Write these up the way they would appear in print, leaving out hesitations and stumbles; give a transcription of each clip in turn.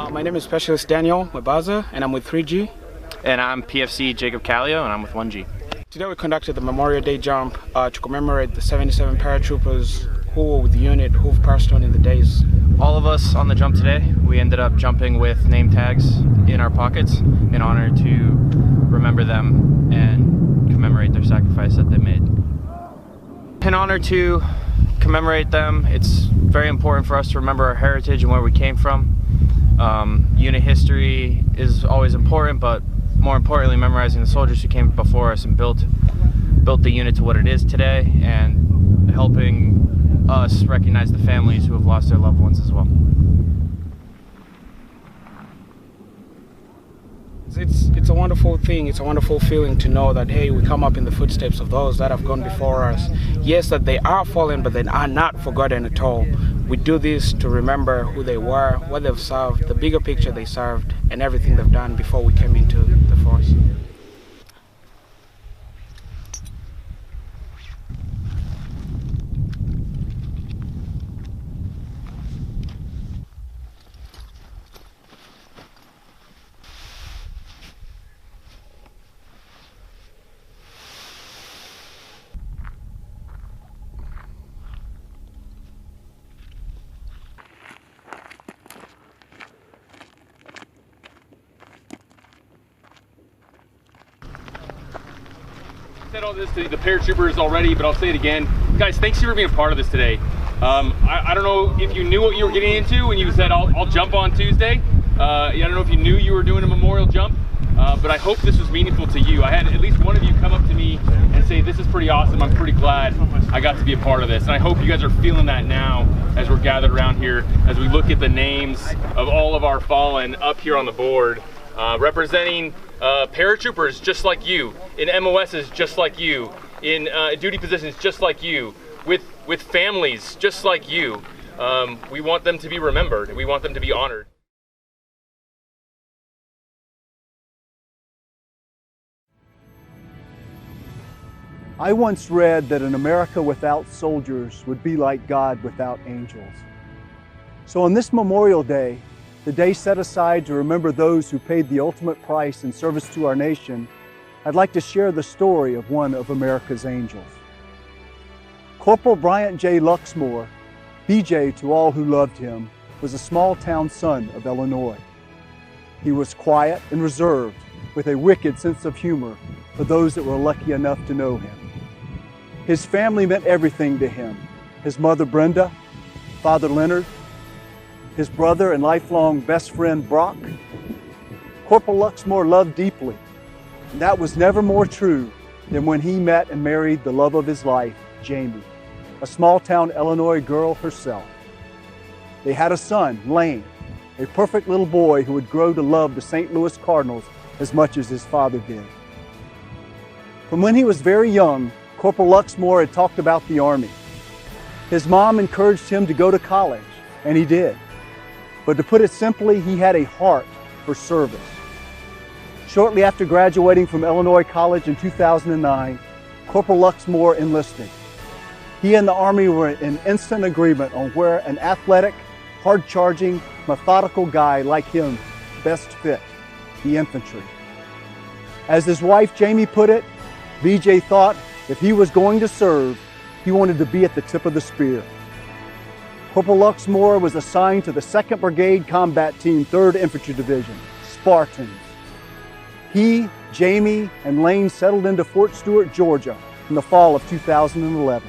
My name is Specialist Daniel Mabaza, and I'm with 3G. And I'm PFC Jacob Callio, and I'm with 1G. Today we conducted the Memorial Day jump to commemorate the 77 paratroopers who were with the unit who've passed on in the days. All of us on the jump today, we ended up jumping with name tags in our pockets in honor to remember them and commemorate their sacrifice that they made. In honor to commemorate them, it's very important for us to remember our heritage and where we came from. Unit history is always important, but more importantly, memorizing the soldiers who came before us and built the unit to what it is today, and helping us recognize the families who have lost their loved ones as well. It's a wonderful thing, it's a wonderful feeling to know that, hey, we come up in the footsteps of those that have gone before us. Yes, that they are fallen, but they are not forgotten at all. We do this to remember who they were, what they've served, the bigger picture they served, and everything they've done before we came into the force. Said all this to the paratroopers already, but I'll say it again. Guys, thanks for being a part of this today. I don't know if you knew what you were getting into when you said I'll jump on Tuesday. I don't know if you knew you were doing a memorial jump, but I hope this was meaningful to you. I had at least one of you come up to me and say, this is pretty awesome, I'm pretty glad I got to be a part of this. And I hope you guys are feeling that now as we're gathered around here, as we look at the names of all of our fallen up here on the board, representing paratroopers just like you, in MOSs just like you, in duty positions just like you, with families just like you. We want them to be remembered, we want them to be honored. I once read that an America without soldiers would be like God without angels. So on this Memorial Day, the day set aside to remember those who paid the ultimate price in service to our nation, I'd like to share the story of one of America's angels. Corporal Bryant J. Luxmore, BJ to all who loved him, was a small-town son of Illinois. He was quiet and reserved, with a wicked sense of humor for those that were lucky enough to know him. His family meant everything to him. His mother Brenda, father Leonard, his brother and lifelong best friend Brock. Corporal Luxmore loved deeply, and that was never more true than when he met and married the love of his life, Jamie, a small-town Illinois girl herself. They had a son, Lane, a perfect little boy who would grow to love the St. Louis Cardinals as much as his father did. From when he was very young, Corporal Luxmore had talked about the Army. His mom encouraged him to go to college, and he did. But to put it simply, he had a heart for service. Shortly after graduating from Illinois College in 2009, Corporal Luxmore enlisted. He and the Army were in instant agreement on where an athletic, hard-charging, methodical guy like him best fit, the infantry. As his wife Jamie put it, BJ thought If he was going to serve, he wanted to be at the tip of the spear. Corporal Luxmore was assigned to the 2nd Brigade Combat Team, 3rd Infantry Division, Spartans. He, Jamie, and Lane settled into Fort Stewart, Georgia in the fall of 2011.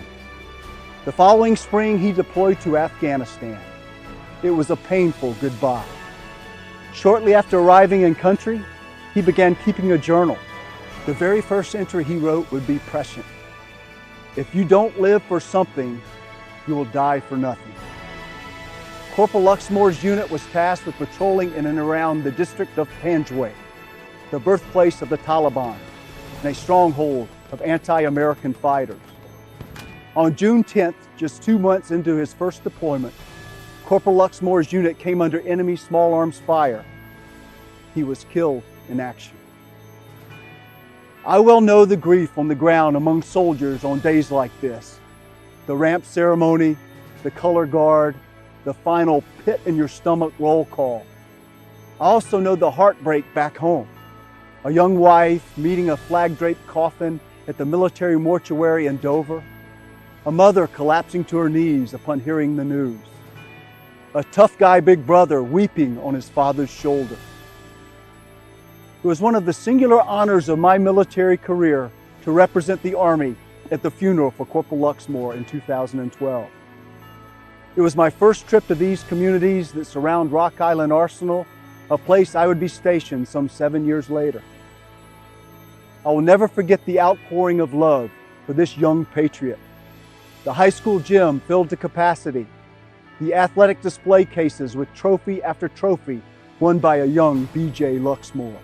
The following spring, he deployed to Afghanistan. It was a painful goodbye. Shortly after arriving in country, he began keeping a journal. The very first entry he wrote would be prescient. If you don't live for something, you will die for nothing. Corporal Luxmore's unit was tasked with patrolling in and around the district of Panjwai, the birthplace of the Taliban, and a stronghold of anti-American fighters. On June 10th, just 2 months into his first deployment, Corporal Luxmore's unit came under enemy small arms fire. He was killed in action. I well know the grief on the ground among soldiers on days like this. The ramp ceremony, the color guard, the final pit in your stomach roll call. I also know the heartbreak back home. A young wife meeting a flag-draped coffin at the military mortuary in Dover. A mother collapsing to her knees upon hearing the news. A tough guy big brother weeping on his father's shoulder. It was one of the singular honors of my military career to represent the Army at the funeral for Corporal Luxmore in 2012. It was my first trip to these communities that surround Rock Island Arsenal, a place I would be stationed some 7 years later. I will never forget the outpouring of love for this young patriot. The high school gym filled to capacity, the athletic display cases with trophy after trophy won by a young B.J. Luxmore.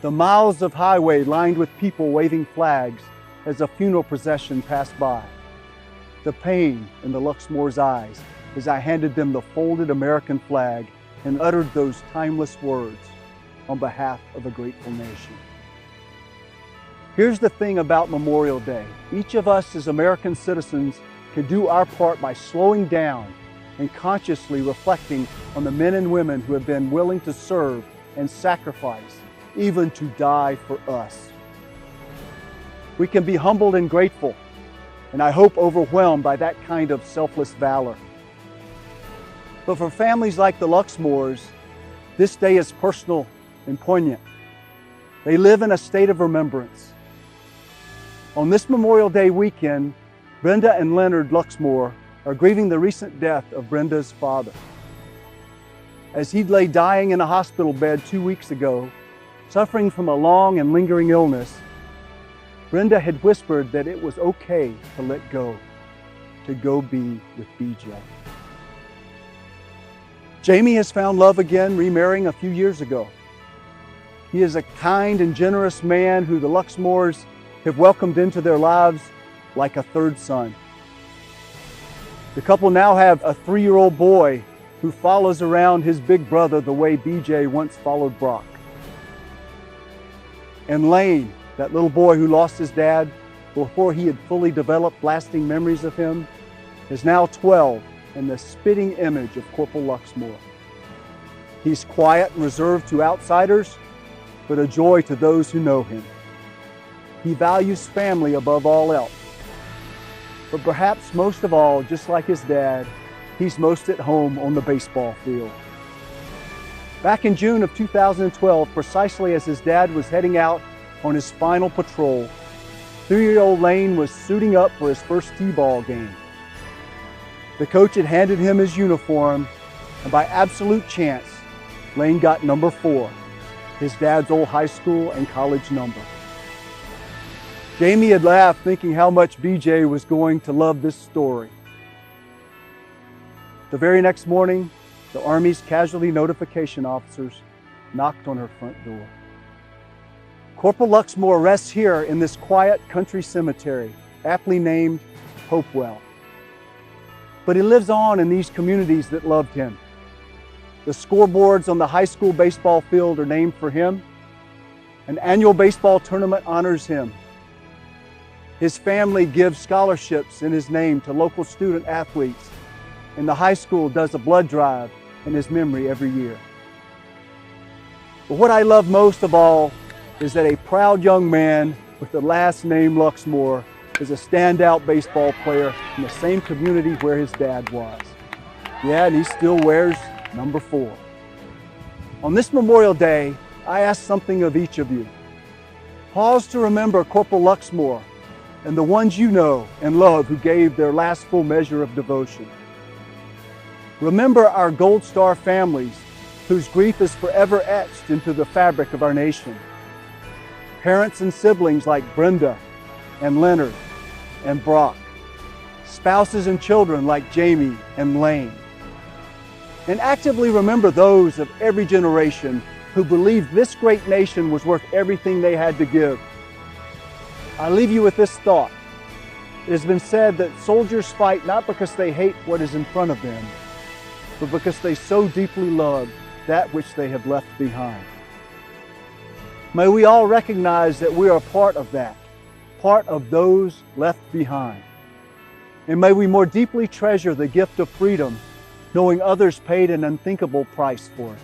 The miles of highway lined with people waving flags as a funeral procession passed by. The pain in the Luxmore's eyes as I handed them the folded American flag and uttered those timeless words on behalf of a grateful nation. Here's the thing about Memorial Day. Each of us as American citizens can do our part by slowing down and consciously reflecting on the men and women who have been willing to serve and sacrifice, even to die for us. We can be humbled and grateful, and I hope overwhelmed by that kind of selfless valor. But for families like the Luxmores, this day is personal and poignant. They live in a state of remembrance. On this Memorial Day weekend, Brenda and Leonard Luxmore are grieving the recent death of Brenda's father. As he lay dying in a hospital bed 2 weeks ago, suffering from a long and lingering illness, Brenda had whispered that it was okay to let go, to go be with BJ. Jamie has found love again, remarrying a few years ago. He is a kind and generous man who the Luxmores have welcomed into their lives like a third son. The couple now have a 3-year-old boy who follows around his big brother the way BJ once followed Brock. And Lane, that little boy who lost his dad before he had fully developed lasting memories of him, is now 12 and the spitting image of Corporal Luxmore. He's quiet and reserved to outsiders, but a joy to those who know him. He values family above all else. But perhaps most of all, just like his dad, he's most at home on the baseball field. Back in June of 2012, precisely as his dad was heading out on his final patrol, 3-year-old Lane was suiting up for his first T-ball game. The coach had handed him his uniform, and by absolute chance, Lane got number 4, his dad's old high school and college number. Jamie had laughed thinking how much BJ was going to love this story. The very next morning, the Army's casualty notification officers knocked on her front door. Corporal Luxmore rests here in this quiet country cemetery, aptly named Hopewell. But he lives on in these communities that loved him. The scoreboards on the high school baseball field are named for him. An annual baseball tournament honors him. His family gives scholarships in his name to local student athletes, and the high school does a blood drive in his memory every year. But what I love most of all is that a proud young man with the last name Luxmore is a standout baseball player in the same community where his dad was. Yeah, and he still wears number 4. On this Memorial Day, I ask something of each of you. Pause to remember Corporal Luxmore and the ones you know and love who gave their last full measure of devotion. Remember our Gold Star families whose grief is forever etched into the fabric of our nation. Parents and siblings like Brenda and Leonard and Brock. Spouses and children like Jamie and Lane. And actively remember those of every generation who believed this great nation was worth everything they had to give. I leave you with this thought. It has been said that soldiers fight not because they hate what is in front of them, but because they so deeply love that which they have left behind. May we all recognize that we are part of that, part of those left behind. And may we more deeply treasure the gift of freedom, knowing others paid an unthinkable price for it.